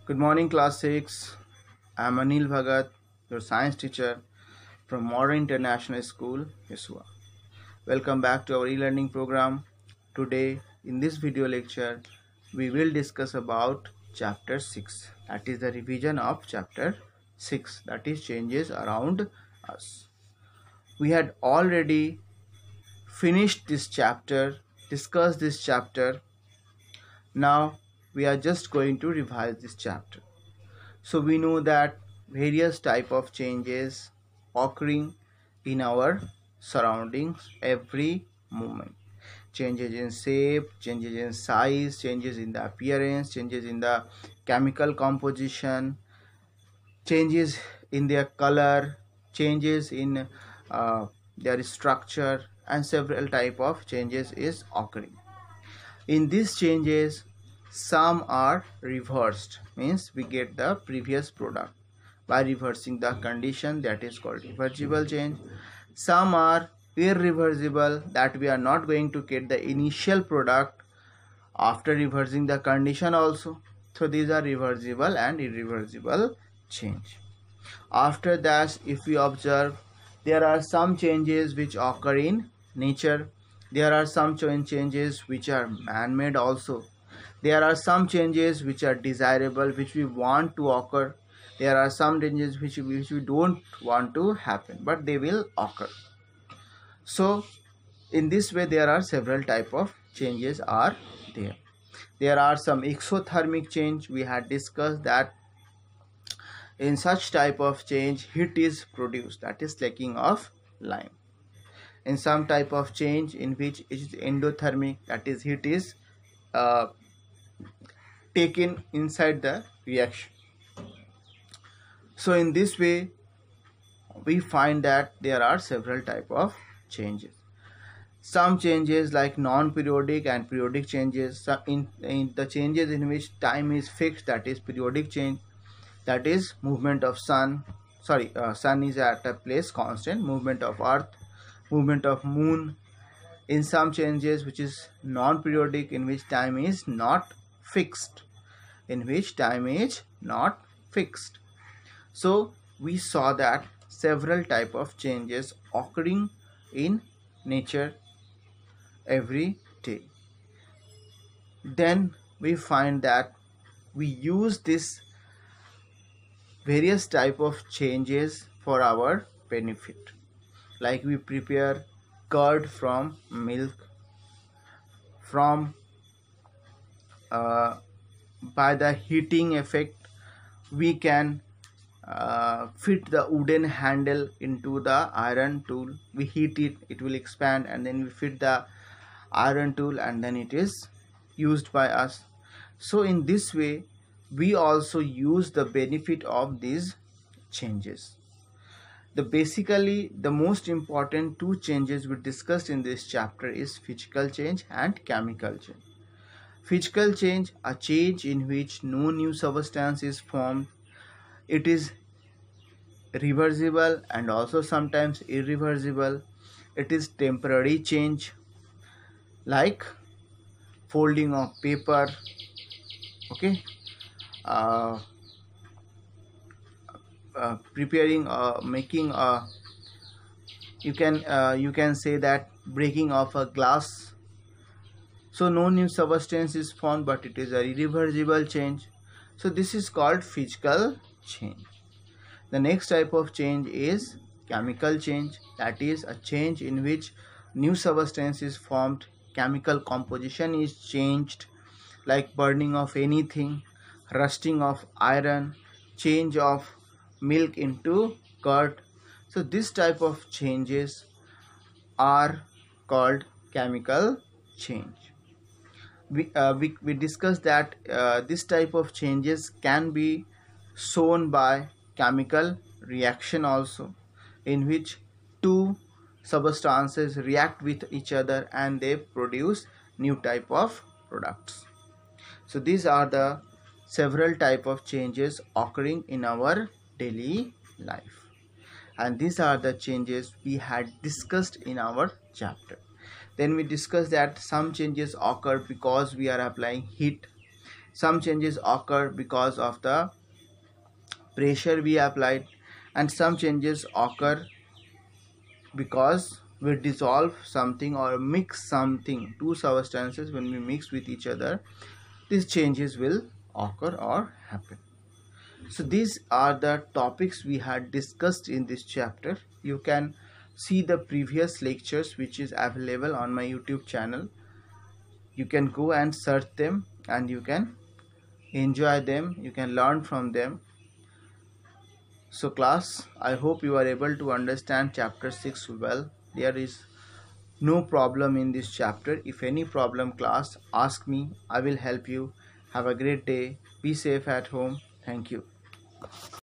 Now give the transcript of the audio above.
Good morning, class 6. I'm Anil Bhagat, your science teacher from Modern International School, Hisua. Welcome back to our e-learning program. Today, in this video lecture, we will discuss about chapter 6. That is the revision of chapter 6, that is changes around us. We had already finished this chapter, discussed this chapter. Now, we are just going to revise this chapter. So we know that various type of changes occurring in our surroundings every moment. Changes in shape, changes in size, changes in the appearance, changes in the chemical composition, changes in their color, changes in their structure, and several type of changes is occurring. In these changes, some are reversed, means we get the previous product by reversing the condition, that is called reversible change. Some are irreversible, that we are not going to get the initial product after reversing the condition also. So these are reversible and irreversible change. After that, if we observe, there are some changes which occur in nature. There are some changes which are man-made also. There are some changes which are desirable, which we want to occur. There are some changes which we don't want to happen, but they will occur. So in this way, there are several type of changes are there. There are some exothermic change. We had discussed that in such type of change, heat is produced, that is taking of lime. In some type of change in which it is endothermic, that is heat is uh, taken inside the reaction. So in this way, we find that there are several type of changes. Some changes like non-periodic and periodic changes, in the changes in which time is fixed, that is periodic change. That is movement of sun is at a place constant, movement of earth, movement of moon. In some changes which is non-periodic, in which time is not fixed, so we saw that several type of changes occurring in nature every day. Then we find that we use this various type of changes for our benefit, like we prepare curd from milk, from by the heating effect we can fit the wooden handle into the iron tool. We heat it, it will expand, and then we fit the iron tool, and then it is used by us. So in this way, we also use the benefit of these changes. Basically the most important two changes we discussed in this chapter is physical change and chemical change. Physical change, a change in which no new substance is formed. It is reversible and also sometimes irreversible. It is temporary change, like folding of paper, okay, uh, preparing making a, you can say that breaking of a glass. So no new substance is formed, but it is a irreversible change. So this is called physical change. The next type of change is chemical change, that is a change in which new substance is formed, chemical composition is changed, like burning of anything, rusting of iron, change of milk into curd. So this type of changes are called chemical change. We discussed that this type of changes can be shown by chemical reaction also, in which two substances react with each other and they produce new type of products. So these are the several type of changes occurring in our daily life, and these are the changes we had discussed in our chapter. Then we discussed that some changes occur because we are applying heat. Some changes occur because of the pressure we applied, and some changes occur because we dissolve something or mix something. Two substances, when we mix with each other, these changes will occur or happen. So these are the topics we had discussed in this chapter. You can see the previous lectures which is available on my YouTube channel. You can go and search them and you can enjoy them, you can learn from them. So class, I hope you are able to understand chapter 6 well. There is no problem in this chapter. If any problem, class, ask me, I will help you. Have a great day. Be safe at home. Thank you.